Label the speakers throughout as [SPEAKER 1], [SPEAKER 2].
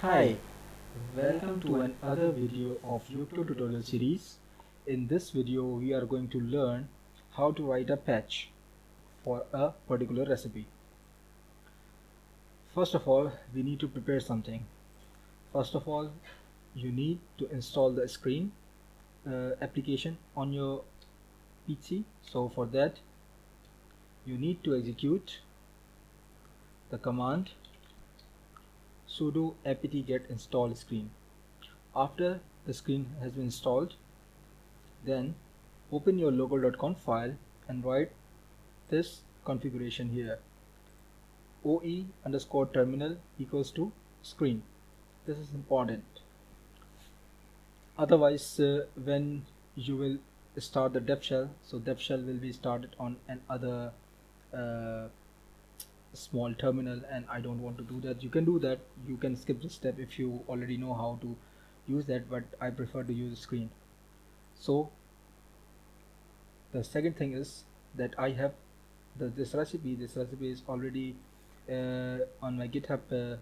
[SPEAKER 1] Hi, welcome to another video of Yocto tutorial series. In this video, we are going to learn how to write a patch for a particular recipe. First of all, we need to prepare something. First of all, you need to install the screen application on your PC. So for that, you need to execute the command sudo apt-get install screen. After the screen has been installed, then open your local.conf file and write this configuration here: OE underscore terminal equals to screen. This is important. Otherwise, when you will start the dev shell, so dev shell will be started on another uh, small terminal, and I don't want to do that. You can do that. You can skip this step if you already know how to use that, but I prefer to use screen. So the second thing is that I have this recipe is already on my GitHub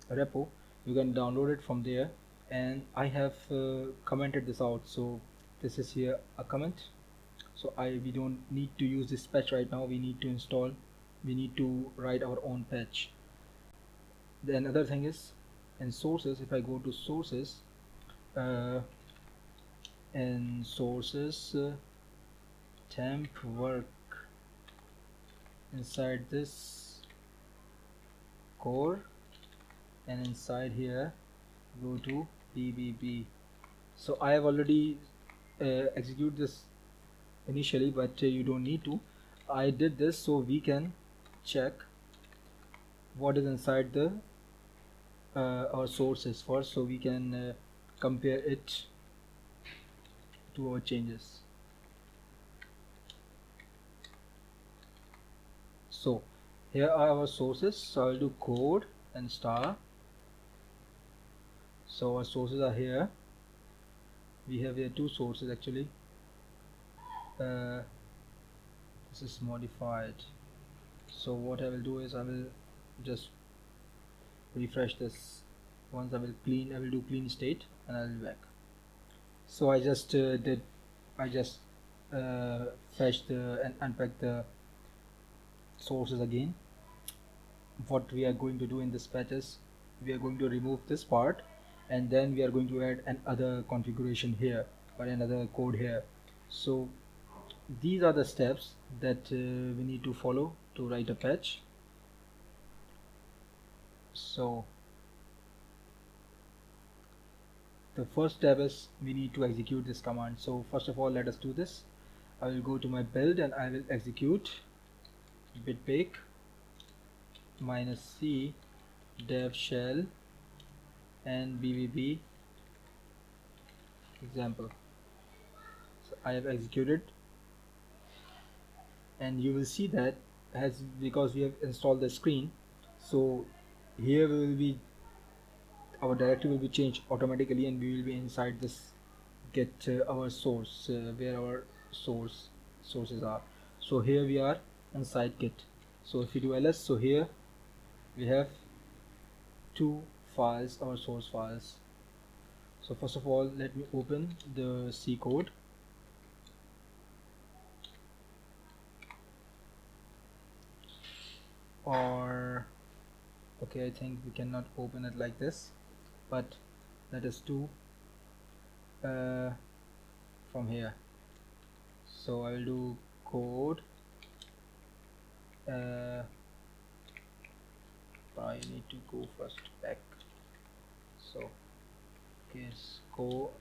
[SPEAKER 1] repo. You can download it from there, and I have commented this out. So this is here a comment. So we don't need to use this patch right now. We need to write our own patch. The another thing is in sources. If I go to sources, uh, in sources, temp work, inside this core, and inside here go to BBB. So I have already executed this initially, but you don't need to. I did this so we can check what is inside the our sources first, so we can compare it to our changes. So here are our sources. So I'll do code and star. So our sources are here. We have here two sources actually. This is modified. So what I will do is I will just refresh this. Once I will do clean state, and I will be back. So I just fetched and unpacked the sources again. What we are going to do in this patch is we are going to remove this part, and then we are going to add another configuration here, or another code here. So these are the steps that we need to follow to write a patch. So the first step is we need to execute this command. So first of all, let us do this. I will go to my build and I will execute bitbake -c dev shell and bbb example. So I have executed, and you will see that because we have installed the screen, so here we will be, our directory will be changed automatically, and we will be inside this get our source, where our sources are. So here we are inside git. So if you do ls, so here we have two files, our source files. So first of all, let me open the C code. Or okay, I think we cannot open it like this, but let us do from here. So I will do code, I need to go first back. So okay, go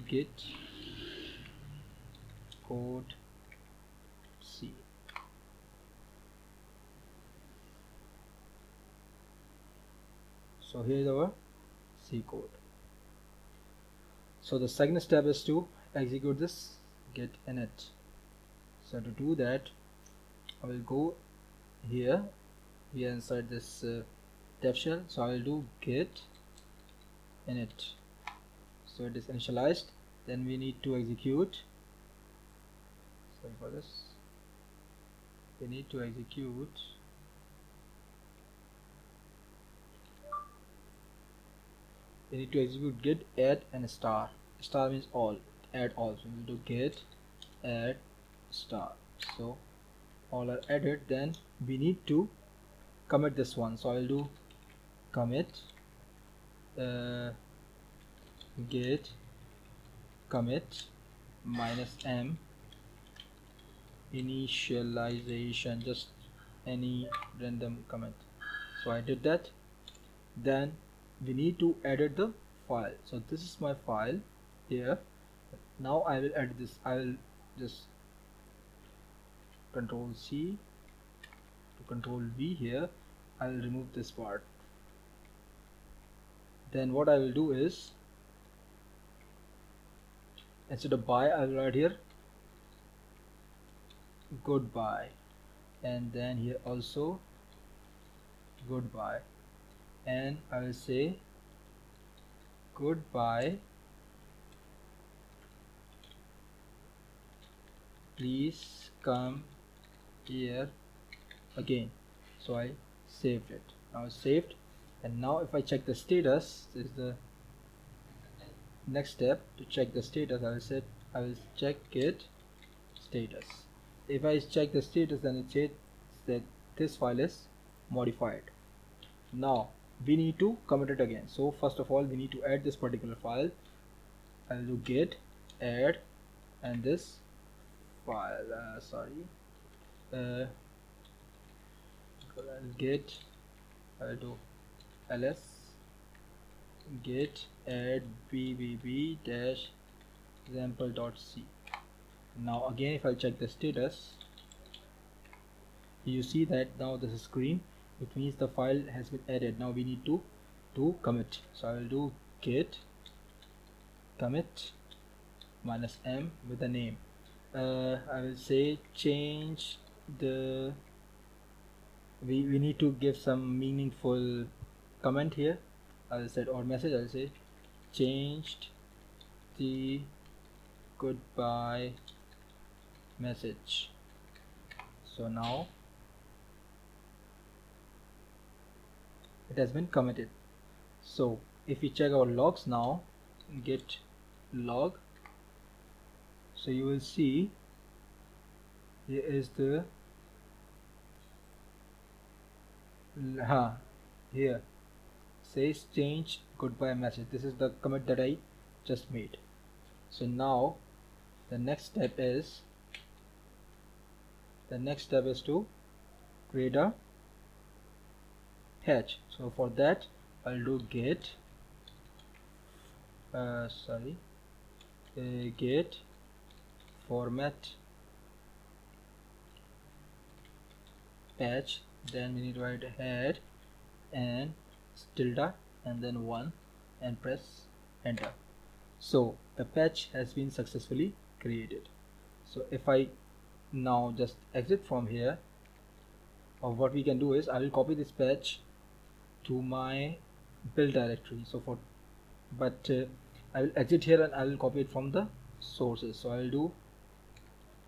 [SPEAKER 1] git code C. So here is our C code. So the second step is to execute this git init. So to do that, I will go here inside this dev shell. So I will do git init. So it is initialized. Then we need to execute. Sorry for this. We need to execute we need to execute git add and star. Star means all, add all. So we'll do git add star. So all are added. Then we need to commit this one. So I'll do commit git commit -m initialization, just any random commit. So I did that. Then we need to edit the file. So this is my file here. Now I will edit this. I will just control C to control V here. I will remove this part. Then what I will do is, instead of bye, I will write here goodbye, and then here also goodbye, and I will say goodbye, please come here again. So I saved it. Now it's saved, and now if I check the status, this is the next step. To check the status, I will check git status. If I check the status, then it says that this file is modified. Now we need to commit it again. So first of all, we need to add this particular file. I'll do git add and this file, I'll do ls git add bbb dash example.c. Now again, if I check the status, you see that now this is green, which means the file has been added. Now we need to commit. So I will do git commit -m with a name. I will say change the, we need to give some meaningful comment here. I will say, or message, I will say changed the goodbye message. So now it has been committed. So if we check our logs now, git log, so you will see here is the here says change goodbye message. This is the commit that I just made. So now the next step is to create a patch. So for that I'll do git git format patch. Then we need to write head and tilde and then 1 and press enter. So the patch has been successfully created. So if I now just exit from here, or what we can do is, I will copy this patch to my build directory. So I will exit here and I will copy it from the sources. So I will do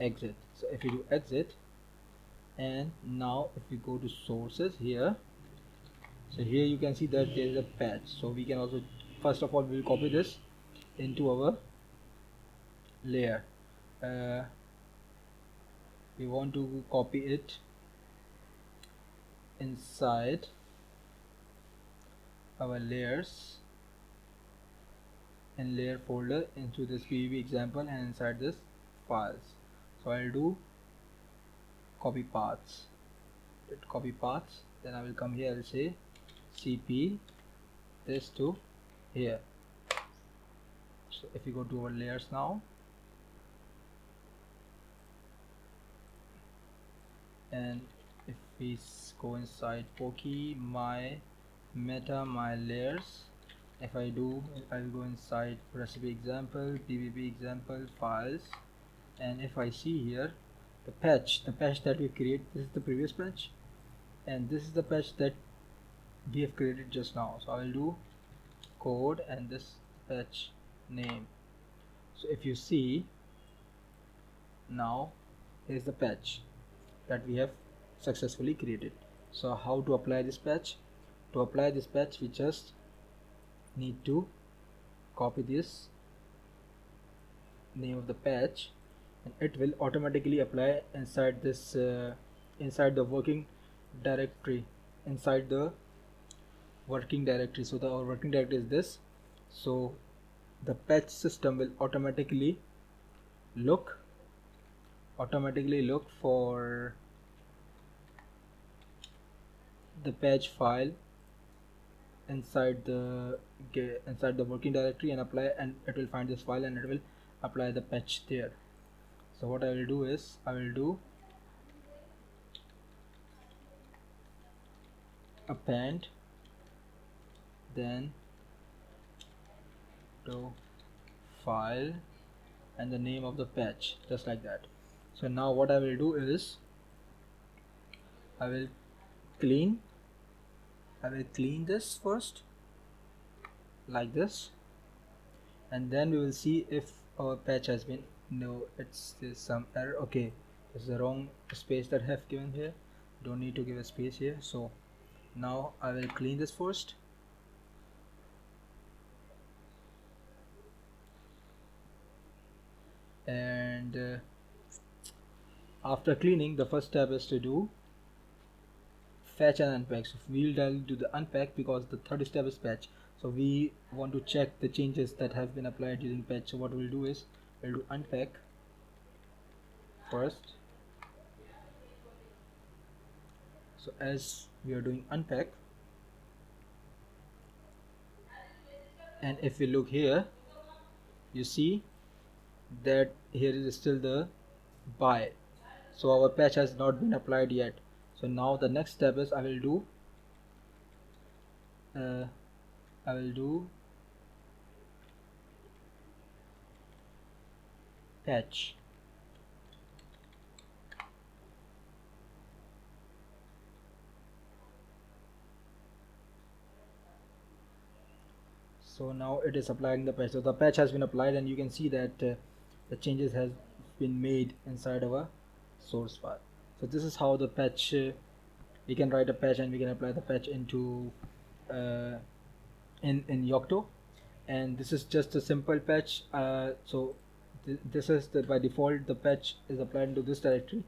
[SPEAKER 1] exit. So if you do exit, and now if we go to sources here, so here you can see that there is a patch. So we can also, first of all, we will copy this into our layer. We want to copy it inside our layers, in layer folder, into this pbb example and inside this files. So I'll do copy paths, then I will come here, I will say cp this to here. So if we go to our layers now, and if we go inside pokey my meta my layers, if I will go inside recipe example bbb example files, and if I see here the patch that we create, this is the previous patch and this is the patch that we have created just now. So I will do code and this patch name. So if you see now, here is the patch that we have successfully created. So how to apply this patch? To apply this patch, we just need to copy this name of the patch, and it will automatically apply inside this inside the working directory, inside the working directory. So our working directory is this. So the patch system will look automatically look for the patch file inside the working directory and apply, and it will find this file and it will apply the patch there. So what I will do is I will do append, then to file and the name of the patch, just like that. So now what I will do is I will clean this first, like this, and then we will see if our patch has been, no, there's some error. Okay, it's the wrong space that I have given here, don't need to give a space here. So now I will clean this first, and after cleaning, the first step is to do fetch and unpack. So we'll directly do the unpack because the third step is patch. So we want to check the changes that have been applied using patch. So what we'll do is we'll do unpack first. So as we are doing unpack, and if we look here, you see that here is still the buy. So our patch has not been applied yet. So now the next step is I will do uh, patch. So now it is applying the patch. So the patch has been applied, and you can see that the changes has been made inside our source file. So this is how the patch we can write a patch and we can apply the patch into uh, in Yocto. And this is just a simple patch. So this is the, by default the patch is applied into this directory,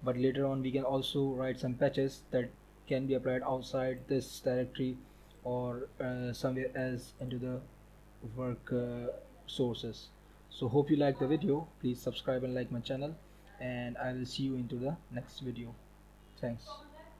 [SPEAKER 1] but later on we can also write some patches that can be applied outside this directory or somewhere else into the work sources. So hope you like the video. Please subscribe and like my channel, and I will see you into the next video. Thanks.